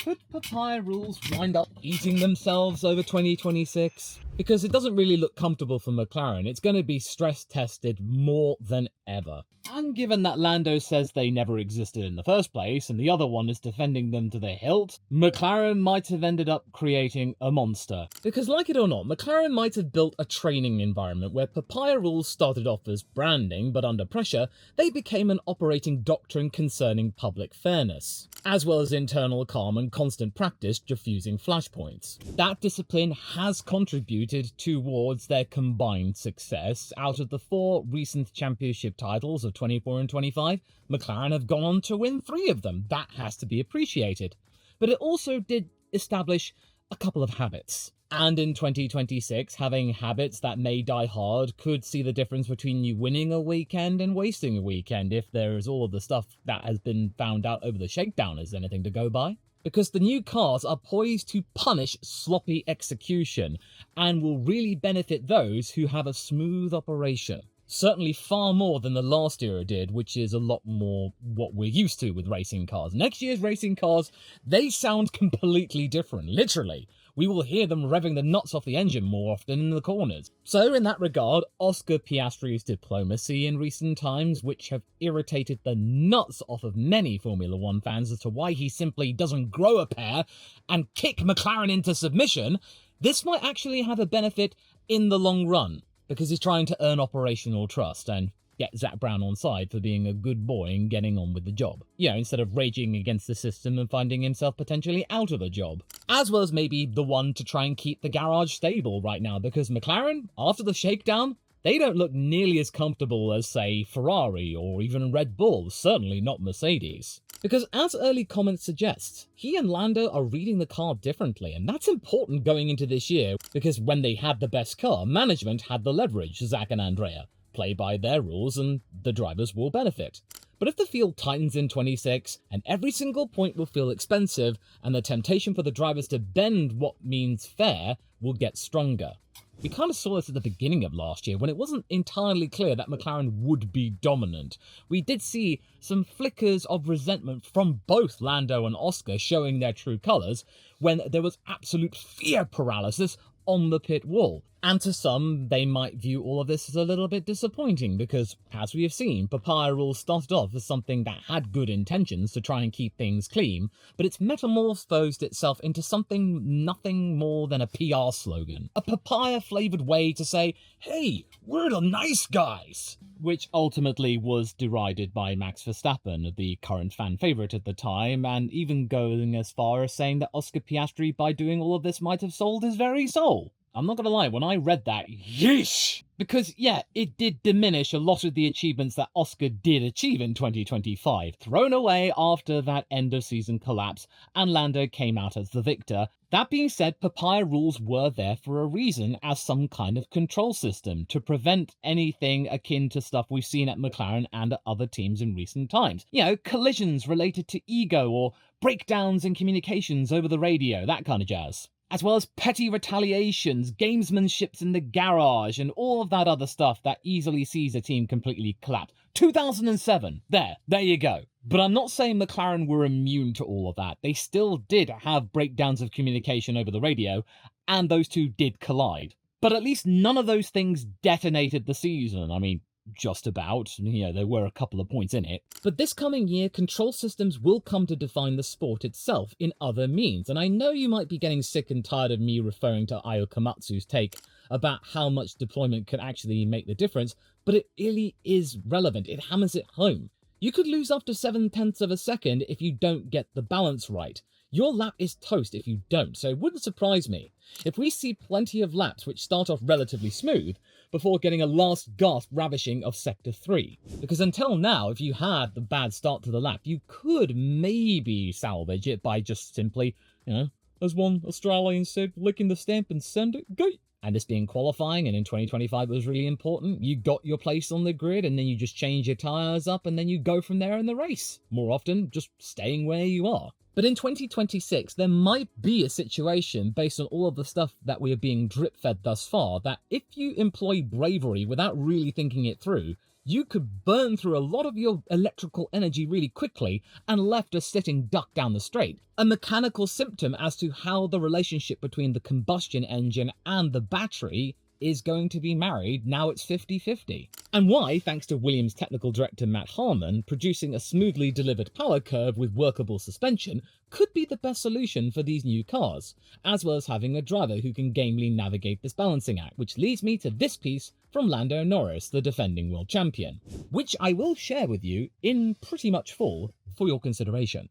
Could papaya rules wind up eating themselves over 2026? Because it doesn't really look comfortable for McLaren. It's going to be stress tested more than ever. And given that Lando says they never existed in the first place, and the other one is defending them to the hilt, McLaren might have ended up creating a monster. Because like it or not, McLaren might have built a training environment where papaya rules started off as branding, but under pressure, they became an operating doctrine concerning public fairness, as well as internal calm and constant practice diffusing flashpoints. That discipline has contributed towards their combined success. Out of the 4 recent championship titles of 24 and 25, McLaren have gone on to win 3 of them. That has to be appreciated. But it also did establish a couple of habits. And in 2026, having habits that may die hard could see the difference between you winning a weekend and wasting a weekend, if there is all of the stuff that has been found out over the shakedown as anything to go by. Because the new cars are poised to punish sloppy execution and will really benefit those who have a smooth operation. Certainly far more than the last era did, which is a lot more what we're used to with racing cars. Next year's racing cars, they sound completely different, literally. We will hear them revving the nuts off the engine more often in the corners. So in that regard, Oscar Piastri's diplomacy in recent times, which have irritated the nuts off of many Formula One fans as to why he simply doesn't grow a pair and kick McLaren into submission, this might actually have a benefit in the long run, because he's trying to earn operational trust and get Zach Brown on side for being a good boy and getting on with the job. You know, instead of raging against the system and finding himself potentially out of a job. As well as maybe the one to try and keep the garage stable right now, because McLaren, after the shakedown, they don't look nearly as comfortable as, say, Ferrari or even Red Bull, certainly not Mercedes. Because as early comments suggest, he and Lando are reading the car differently, and that's important going into this year, because when they had the best car, management had the leverage, Zach and Andrea. Play by their rules and the drivers will benefit. But if the field tightens in 26, and every single point will feel expensive, and the temptation for the drivers to bend what means fair will get stronger. We kind of saw this at the beginning of last year, when it wasn't entirely clear that McLaren would be dominant. We did see some flickers of resentment from both Lando and Oscar showing their true colours, when there was absolute fear paralysis on the pit wall. And to some, they might view all of this as a little bit disappointing because, as we have seen, papaya rules started off as something that had good intentions to try and keep things clean, but it's metamorphosed itself into something nothing more than a PR slogan. A papaya-flavoured way to say, hey, we're the nice guys! Which ultimately was derided by Max Verstappen, the current fan favourite at the time, and even going as far as saying that Oscar Piastri, by doing all of this, might have sold his very soul. I'm not gonna lie, when I read that, yeesh! Because, yeah, it did diminish a lot of the achievements that Oscar did achieve in 2025, thrown away after that end-of-season collapse, and Lando came out as the victor. That being said, papaya rules were there for a reason, as some kind of control system, to prevent anything akin to stuff we've seen at McLaren and at other teams in recent times. You know, collisions related to ego, or breakdowns in communications over the radio, that kind of jazz. As well as petty retaliations, gamesmanships in the garage, and all of that other stuff that easily sees a team completely collapse. 2007, there you go. But I'm not saying McLaren were immune to all of that. They still did have breakdowns of communication over the radio, and those two did collide. But at least none of those things detonated the season. I mean, just about. You know, there were a couple of points in it. But this coming year, control systems will come to define the sport itself in other means. And I know you might be getting sick and tired of me referring to Ayo Komatsu's take about how much deployment could actually make the difference, but it really is relevant. It hammers it home. You could lose up to 7/10 of a second if you don't get the balance right. Your lap is toast if you don't, so it wouldn't surprise me if we see plenty of laps which start off relatively smooth before getting a last gasp ravishing of Sector 3. Because until now, if you had the bad start to the lap, you could maybe salvage it by just simply, you know, as one Australian said, licking the stamp and send it, go. And this being qualifying, and in 2025 it was really important, you got your place on the grid and then you just change your tyres up and then you go from there in the race. More often, just staying where you are. But in 2026, there might be a situation, based on all of the stuff that we are being drip-fed thus far, that if you employ bravery without really thinking it through, you could burn through a lot of your electrical energy really quickly and left a sitting duck down the straight. A mechanical symptom as to how the relationship between the combustion engine and the battery is going to be married now it's 50-50. And why, thanks to Williams technical director Matt Harmon, producing a smoothly delivered power curve with workable suspension could be the best solution for these new cars, as well as having a driver who can gamely navigate this balancing act, which leads me to this piece from Lando Norris, the defending world champion, which I will share with you in pretty much full for your consideration.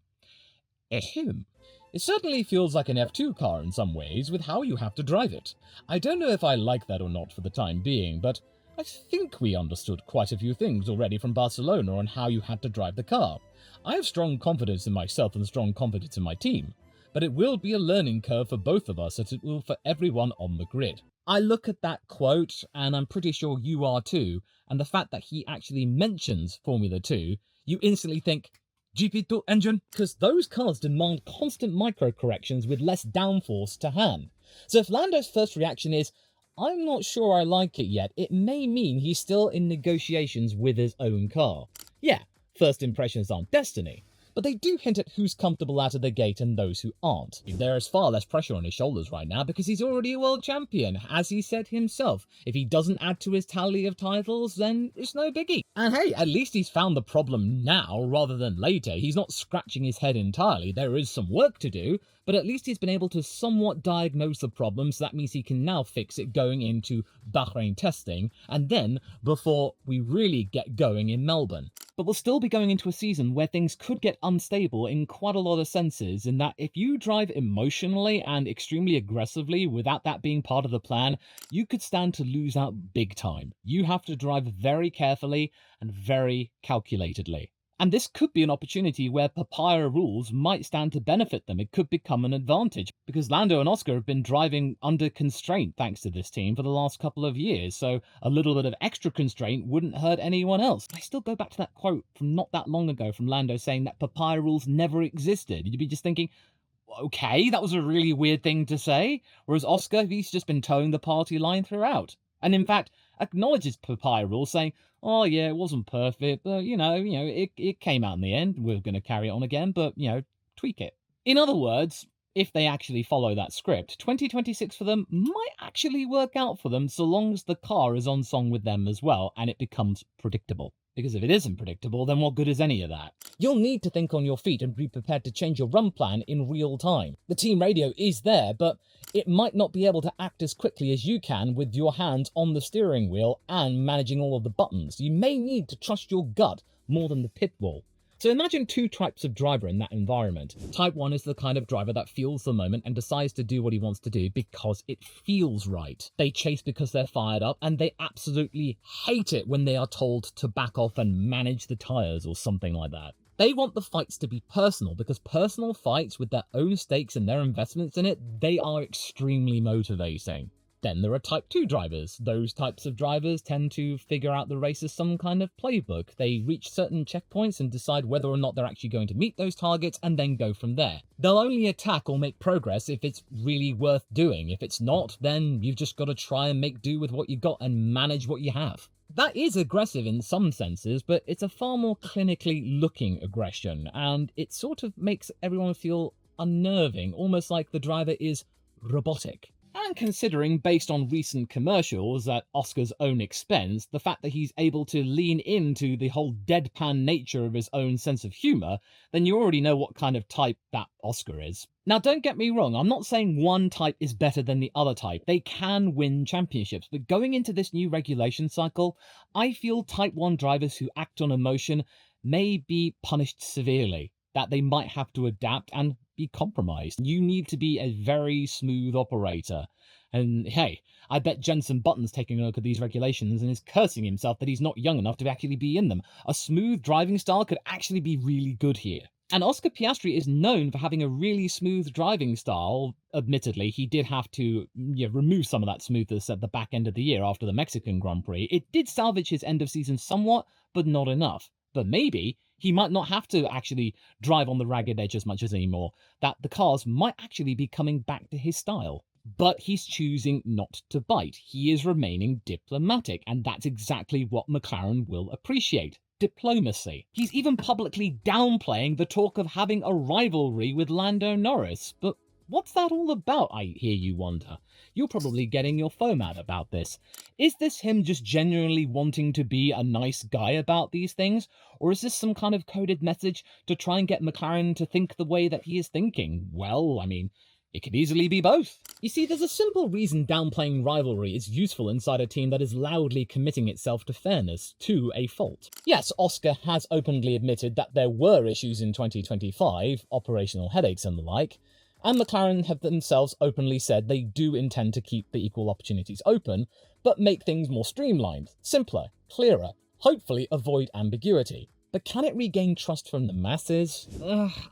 Ahem. It certainly feels like an F2 car in some ways with how you have to drive it. I don't know if I like that or not for the time being, but I think we understood quite a few things already from Barcelona on how you had to drive the car. I have strong confidence in myself and strong confidence in my team, but it will be a learning curve for both of us as it will for everyone on the grid. I look at that quote, and I'm pretty sure you are too, and the fact that he actually mentions Formula 2, you instantly think, GP2 engine, because those cars demand constant micro corrections with less downforce to hand. So if Lando's first reaction is, I'm not sure I like it yet, it may mean he's still in negotiations with his own car. Yeah, first impressions aren't destiny, but they do hint at who's comfortable out of the gate and those who aren't. There is far less pressure on his shoulders right now because he's already a world champion, as he said himself. If he doesn't add to his tally of titles, then it's no biggie. And hey, at least he's found the problem now rather than later. He's not scratching his head entirely. There is some work to do, but at least he's been able to somewhat diagnose the problem, so that means he can now fix it going into Bahrain testing, and then before we really get going in Melbourne. But we'll still be going into a season where things could get unstable in quite a lot of senses, in that if you drive emotionally and extremely aggressively without that being part of the plan, you could stand to lose out big time. You have to drive very carefully and very calculatedly. And this could be an opportunity where papaya rules might stand to benefit them. It could become an advantage, because Lando and Oscar have been driving under constraint thanks to this team for the last couple of years, so a little bit of extra constraint wouldn't hurt anyone else. I still go back to that quote from not that long ago from Lando saying that papaya rules never existed. You'd be just thinking, okay, that was a really weird thing to say, whereas Oscar, he's just been towing the party line throughout. And in fact, acknowledges papaya rules, saying, oh yeah, it wasn't perfect, but it came out in the end. We're going to carry it on again, but tweak it. In other words, if they actually follow that script, 2026 for them might actually work out for them so long as the car is on song with them as well and it becomes predictable. Because if it isn't predictable, then what good is any of that? You'll need to think on your feet and be prepared to change your run plan in real time. The team radio is there, but it might not be able to act as quickly as you can with your hands on the steering wheel and managing all of the buttons. You may need to trust your gut more than the pit wall. So imagine two types of driver in that environment. Type 1 is the kind of driver that feels the moment and decides to do what he wants to do because it feels right. They chase because they're fired up, and they absolutely hate it when they are told to back off and manage the tyres or something like that. They want the fights to be personal, because personal fights with their own stakes and their investments in it, they are extremely motivating. Then there are Type 2 drivers. Those types of drivers tend to figure out the race as some kind of playbook. They reach certain checkpoints and decide whether or not they're actually going to meet those targets and then go from there. They'll only attack or make progress if it's really worth doing. If it's not, then you've just got to try and make do with what you got and manage what you have. That is aggressive in some senses, but it's a far more clinically looking aggression, and it sort of makes everyone feel unnerving, almost like the driver is robotic. And considering, based on recent commercials at Oscar's own expense, the fact that he's able to lean into the whole deadpan nature of his own sense of humour, then you already know what kind of type that Oscar is. Now, don't get me wrong, I'm not saying one type is better than the other type. They can win championships, but going into this new regulation cycle, I feel Type 1 drivers who act on emotion may be punished severely, that they might have to adapt and be compromised. You need to be a very smooth operator. And hey, I bet Jensen Button's taking a look at these regulations and is cursing himself that he's not young enough to actually be in them. A smooth driving style could actually be really good here. And Oscar Piastri is known for having a really smooth driving style. Admittedly, he did have to remove some of that smoothness at the back end of the year after the Mexican Grand Prix. It did salvage his end of season somewhat, but not enough. But maybe he might not have to actually drive on the ragged edge as much as anymore, that the cars might actually be coming back to his style. But he's choosing not to bite. He is remaining diplomatic, and that's exactly what McLaren will appreciate. Diplomacy. He's even publicly downplaying the talk of having a rivalry with Lando Norris. But what's that all about, I hear you wonder? You're probably getting your foam out about this. Is this him just genuinely wanting to be a nice guy about these things? Or is this some kind of coded message to try and get McLaren to think the way that he is thinking? Well, I mean, it could easily be both. You see, there's a simple reason downplaying rivalry is useful inside a team that is loudly committing itself to fairness, to a fault. Yes, Oscar has openly admitted that there were issues in 2025, operational headaches and the like, and McLaren have themselves openly said they do intend to keep the equal opportunities open, but make things more streamlined, simpler, clearer, hopefully avoid ambiguity. But can it regain trust from the masses?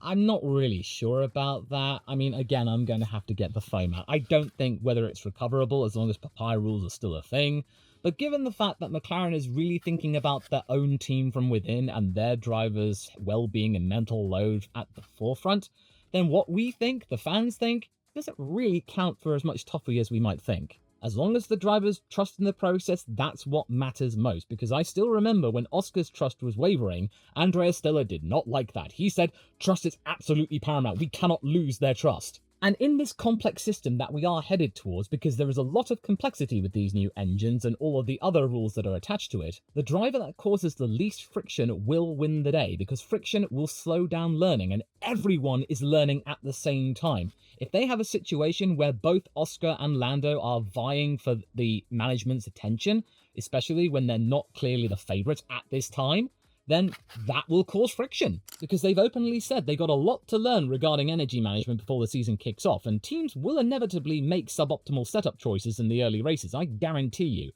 I'm not really sure about that. I mean, again, I'm going to have to get the foam out. I don't think whether it's recoverable as long as papaya rules are still a thing. But given the fact that McLaren is really thinking about their own team from within and their drivers' well-being and mental load at the forefront, then what we think, the fans think, doesn't really count for as much toffee as we might think. As long as the drivers trust in the process, that's what matters most, because I still remember when Oscar's trust was wavering, Andrea Stella did not like that. He said, trust is absolutely paramount, we cannot lose their trust. And in this complex system that we are headed towards, because there is a lot of complexity with these new engines and all of the other rules that are attached to it, the driver that causes the least friction will win the day, because friction will slow down learning, and everyone is learning at the same time. If they have a situation where both Oscar and Lando are vying for the management's attention, especially when they're not clearly the favourites at this time, then that will cause friction, because they've openly said they got a lot to learn regarding energy management before the season kicks off, and teams will inevitably make suboptimal setup choices in the early races, I guarantee you.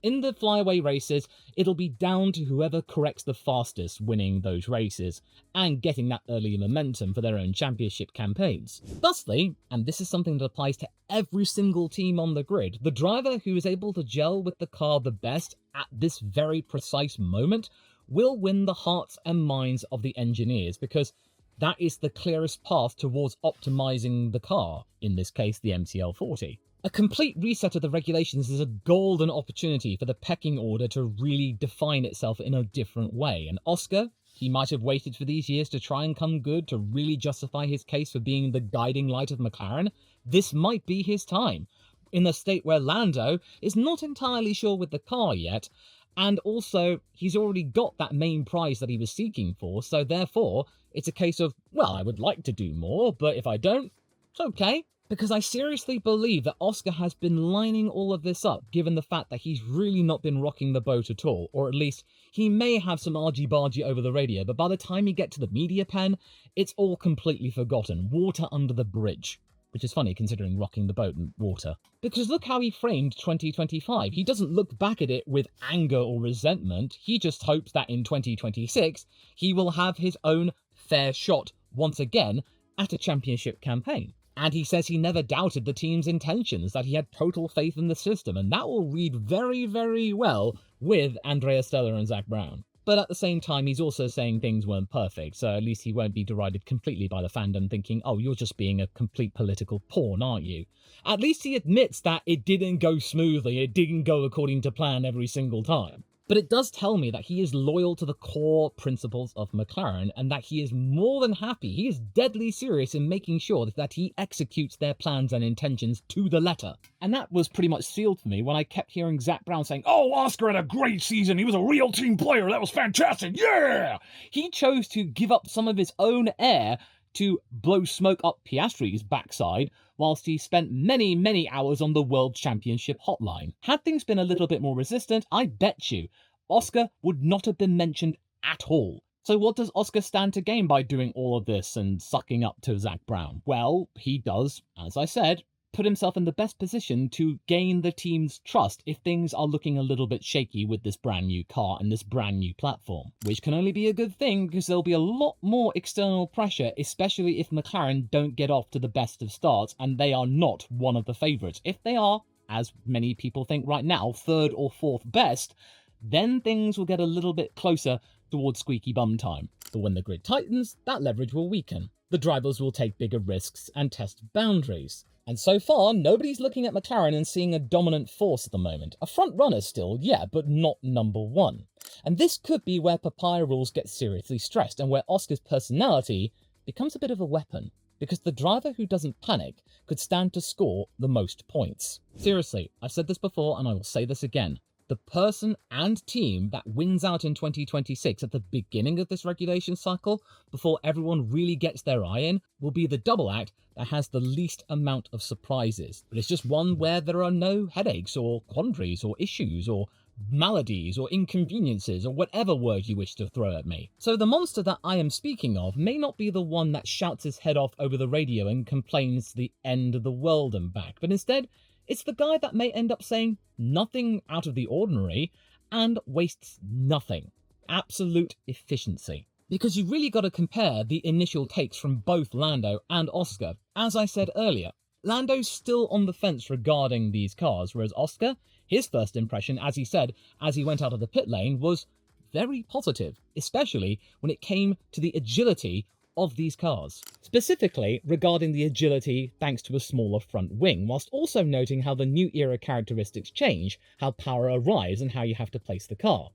In the flyaway races, it'll be down to whoever corrects the fastest winning those races, and getting that early momentum for their own championship campaigns. Thusly, and this is something that applies to every single team on the grid, the driver who is able to gel with the car the best at this very precise moment will win the hearts and minds of the engineers, because that is the clearest path towards optimizing the car, in this case the MCL40. A complete reset of the regulations is a golden opportunity for the pecking order to really define itself in a different way, and Oscar, he might have waited for these years to try and come good to really justify his case for being the guiding light of McLaren. This might be his time, in a state where Lando is not entirely sure with the car yet, and also, he's already got that main prize that he was seeking for, so therefore, it's a case of, well, I would like to do more, but if I don't, it's okay. Because I seriously believe that Oscar has been lining all of this up, given the fact that he's really not been rocking the boat at all, or at least, he may have some argy-bargy over the radio, but by the time you get to the media pen, it's all completely forgotten. Water under the bridge. Which is funny considering rocking the boat in water. Because look how he framed 2025. He doesn't look back at it with anger or resentment. He just hopes that in 2026, he will have his own fair shot once again at a championship campaign. And he says he never doubted the team's intentions, that he had total faith in the system, and that will read very, very well with Andrea Stella and Zak Brown. But at the same time, he's also saying things weren't perfect, so at least he won't be derided completely by the fandom thinking, oh, you're just being a complete political pawn, aren't you? At least he admits that it didn't go smoothly, it didn't go according to plan every single time. But it does tell me that he is loyal to the core principles of McLaren, and that he is more than happy, he is deadly serious in making sure that he executes their plans and intentions to the letter. And that was pretty much sealed for me when I kept hearing Zak Brown saying, oh, Oscar had a great season, he was a real team player, that was fantastic, yeah! He chose to give up some of his own air to blow smoke up Piastri's backside, whilst he spent many, many hours on the World Championship hotline. Had things been a little bit more resistant, I bet you, Oscar would not have been mentioned at all. So what does Oscar stand to gain by doing all of this and sucking up to Zak Brown? Well, he does, as I said, put himself in the best position to gain the team's trust if things are looking a little bit shaky with this brand new car and this brand new platform. Which can only be a good thing, because there'll be a lot more external pressure, especially if McLaren don't get off to the best of starts and they are not one of the favourites. If they are, as many people think right now, third or fourth best, then things will get a little bit closer towards squeaky bum time. But when the grid tightens, that leverage will weaken. The drivers will take bigger risks and test boundaries. And so far, nobody's looking at McLaren and seeing a dominant force at the moment. A front runner still, yeah, but not number one. And this could be where papaya rules get seriously stressed, and where Oscar's personality becomes a bit of a weapon, because the driver who doesn't panic could stand to score the most points. Seriously, I've said this before and I will say this again. The person and team that wins out in 2026 at the beginning of this regulation cycle, before everyone really gets their eye in, will be the double act that has the least amount of surprises. But it's just one where there are no headaches or quandaries or issues or maladies or inconveniences or whatever word you wish to throw at me. So the monster that I am speaking of may not be the one that shouts his head off over the radio and complains the end of the world and back, but instead it's the guy that may end up saying nothing out of the ordinary and wastes nothing. Absolute efficiency. Because you really got to compare the initial takes from both Lando and Oscar. As I said earlier, Lando's still on the fence regarding these cars, whereas Oscar, his first impression, as he said, as he went out of the pit lane, was very positive, especially when it came to the agility of these cars. Specifically regarding the agility thanks to a smaller front wing, whilst also noting how the new era characteristics change, how power arrives and how you have to place the car.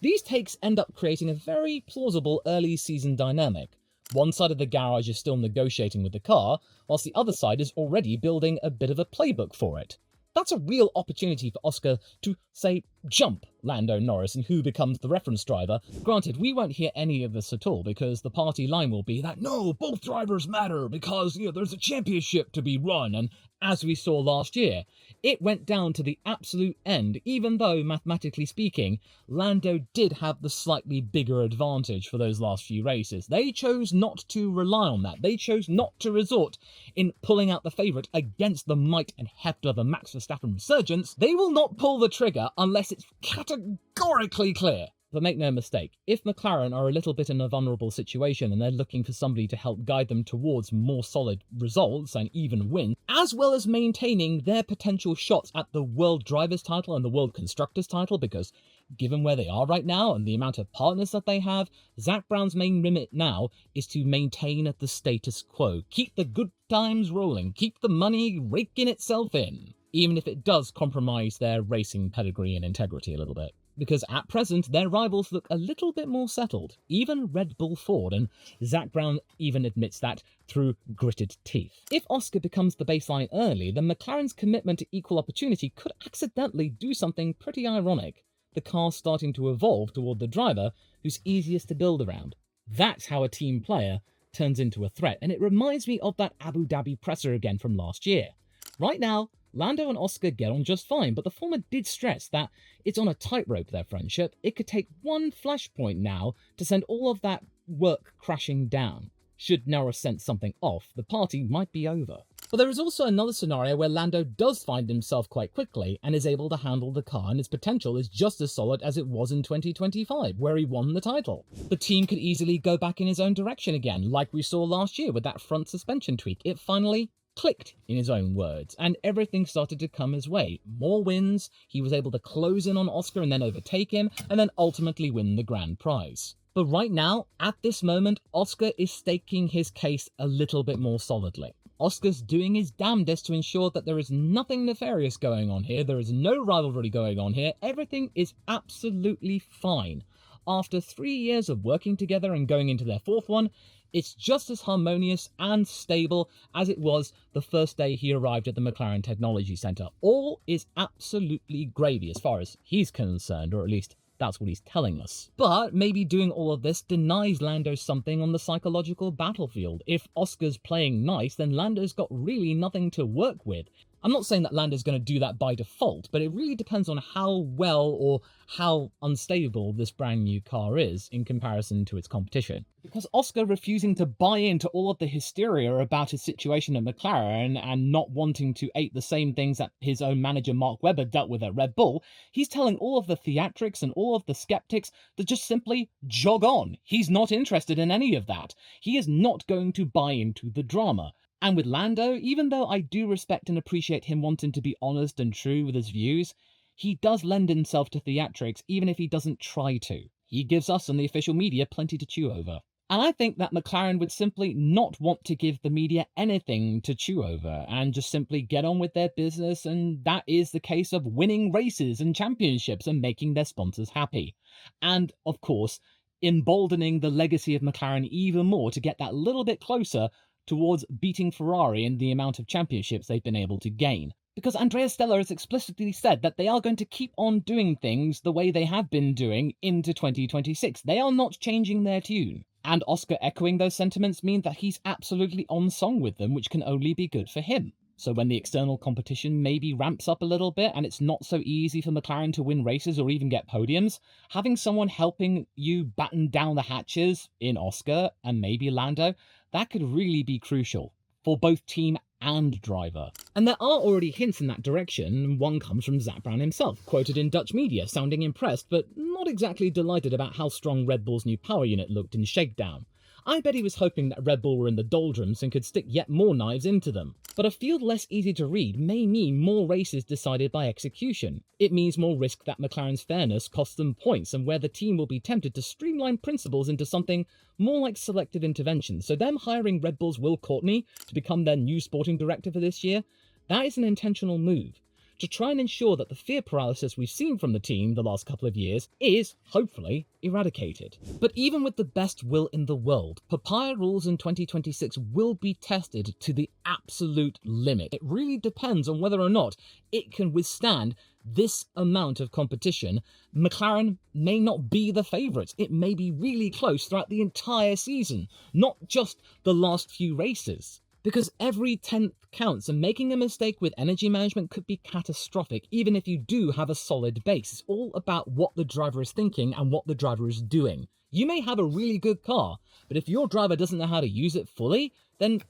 These takes end up creating a very plausible early season dynamic. One side of the garage is still negotiating with the car, whilst the other side is already building a bit of a playbook for it. That's a real opportunity for Oscar to, say, jump Lando Norris and who becomes the reference driver. Granted, we won't hear any of this at all because the party line will be that, no, both drivers matter because, there's a championship to be run, and as we saw last year, it went down to the absolute end, even though, mathematically speaking, Lando did have the slightly bigger advantage for those last few races. They chose not to rely on that. They chose not to resort in pulling out the favourite against the might and heft of a Max Verstappen resurgence. They will not pull the trigger unless it's categorically clear. But make no mistake, if McLaren are a little bit in a vulnerable situation and they're looking for somebody to help guide them towards more solid results and even win, as well as maintaining their potential shots at the World Drivers' title and the World Constructors' title, because given where they are right now and the amount of partners that they have, Zak Brown's main remit now is to maintain the status quo. Keep the good times rolling, keep the money raking itself in, even if it does compromise their racing pedigree and integrity a little bit. Because at present, their rivals look a little bit more settled, even Red Bull Ford, and Zak Brown even admits that through gritted teeth. If Oscar becomes the baseline early, then McLaren's commitment to equal opportunity could accidentally do something pretty ironic. The car starting to evolve toward the driver who's easiest to build around. That's how a team player turns into a threat, and it reminds me of that Abu Dhabi presser again from last year. Right now, Lando and Oscar get on just fine, but the former did stress that it's on a tightrope, their friendship. It could take one flashpoint now to send all of that work crashing down. Should Norris sense something off, the party might be over. But there is also another scenario where Lando does find himself quite quickly and is able to handle the car, and his potential is just as solid as it was in 2025, where he won the title. The team could easily go back in his own direction again, like we saw last year with that front suspension tweak. It finally clicked, in his own words, and everything started to come his way. More wins, he was able to close in on Oscar and then overtake him, and then ultimately win the grand prize. But right now, at this moment, Oscar is staking his case a little bit more solidly. Oscar's doing his damnedest to ensure that there is nothing nefarious going on here, there is no rivalry going on here, everything is absolutely fine. After 3 years of working together and going into their fourth one, it's just as harmonious and stable as it was the first day he arrived at the McLaren Technology Centre. All is absolutely gravy as far as he's concerned, or at least that's what he's telling us. But maybe doing all of this denies Lando something on the psychological battlefield. If Oscar's playing nice, then Lando's got really nothing to work with. I'm not saying that Lando's going to do that by default, but it really depends on how well or how unstable this brand new car is in comparison to its competition. Because Oscar refusing to buy into all of the hysteria about his situation at McLaren and not wanting to ape the same things that his own manager Mark Webber dealt with at Red Bull, he's telling all of the theatrics and all of the skeptics to just simply jog on. He's not interested in any of that. He is not going to buy into the drama. And with Lando, even though I do respect and appreciate him wanting to be honest and true with his views, he does lend himself to theatrics even if he doesn't try to. He gives us and the official media plenty to chew over. And I think that McLaren would simply not want to give the media anything to chew over and just simply get on with their business, and that is the case of winning races and championships and making their sponsors happy. And, of course, emboldening the legacy of McLaren even more to get that little bit closer towards beating Ferrari in the amount of championships they've been able to gain. Because Andrea Stella has explicitly said that they are going to keep on doing things the way they have been doing into 2026. They are not changing their tune. And Oscar echoing those sentiments mean that he's absolutely on song with them, which can only be good for him. So when the external competition maybe ramps up a little bit and it's not so easy for McLaren to win races or even get podiums, having someone helping you batten down the hatches in Oscar and maybe Lando, that could really be crucial for both team and driver. And there are already hints in that direction. One comes from Zak Brown himself, quoted in Dutch media, sounding impressed, but not exactly delighted about how strong Red Bull's new power unit looked in shakedown. I bet he was hoping that Red Bull were in the doldrums and could stick yet more knives into them. But a field less easy to read may mean more races decided by execution. It means more risk that McLaren's fairness costs them points, and where the team will be tempted to streamline principles into something more like selective intervention. So them hiring Red Bull's Will Courtney to become their new sporting director for this year, that is an intentional move, to try and ensure that the fear paralysis we've seen from the team the last couple of years is, hopefully, eradicated. But even with the best will in the world, papaya rules in 2026 will be tested to the absolute limit. It really depends on whether or not it can withstand this amount of competition. McLaren may not be the favourites. It may be really close throughout the entire season, not just the last few races. Because every 10th counts, and making a mistake with energy management could be catastrophic, even if you do have a solid base. It's all about what the driver is thinking and what the driver is doing. You may have a really good car, but if your driver doesn't know how to use it fully, then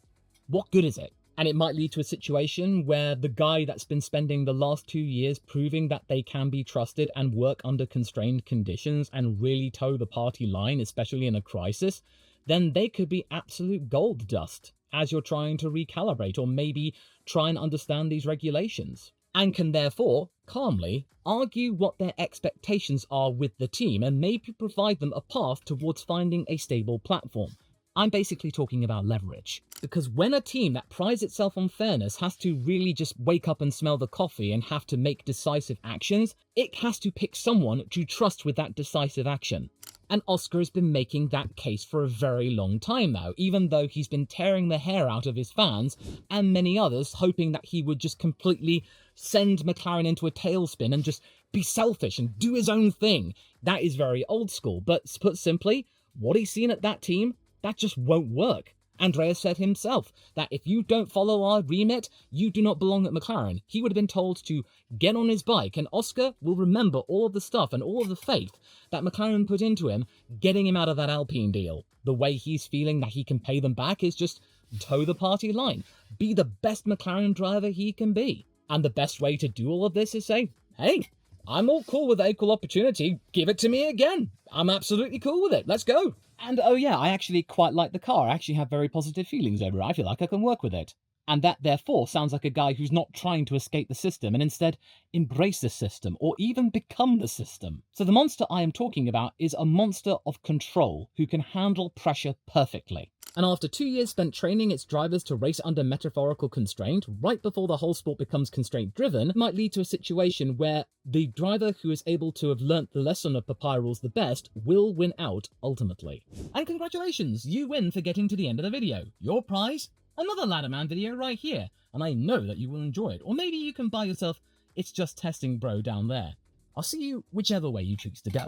what good is it? And it might lead to a situation where the guy that's been spending the last 2 years proving that they can be trusted and work under constrained conditions and really toe the party line, especially in a crisis, then they could be absolute gold dust as you're trying to recalibrate or maybe try and understand these regulations, and can therefore calmly argue what their expectations are with the team and maybe provide them a path towards finding a stable platform. I'm basically talking about leverage. Because when a team that prides itself on fairness has to really just wake up and smell the coffee and have to make decisive actions, it has to pick someone to trust with that decisive action. And Oscar has been making that case for a very long time now, even though he's been tearing the hair out of his fans and many others, hoping that he would just completely send McLaren into a tailspin and just be selfish and do his own thing. That is very old school, but put simply, what he's seen at that team, that just won't work. Andrea said himself that if you don't follow our remit, you do not belong at McLaren. He would have been told to get on his bike, and Oscar will remember all of the stuff and all of the faith that McLaren put into him, getting him out of that Alpine deal. The way he's feeling that he can pay them back is just toe the party line, be the best McLaren driver he can be. And the best way to do all of this is say, hey, I'm all cool with equal opportunity, give it to me again. I'm absolutely cool with it, let's go. And oh yeah, I actually quite like the car. I actually have very positive feelings over it. I feel like I can work with it. And that, therefore, sounds like a guy who's not trying to escape the system and instead embrace the system or even become the system. So the monster I am talking about is a monster of control who can handle pressure perfectly. And after 2 years spent training its drivers to race under metaphorical constraint, right before the whole sport becomes constraint-driven, might lead to a situation where the driver who is able to have learnt the lesson of papaya rules the best will win out ultimately. And congratulations, you win for getting to the end of the video. Your prize? Another Ladderman video right here, and I know that you will enjoy it. Or maybe you can buy yourself It's Just Testing Bro down there. I'll see you whichever way you choose to go.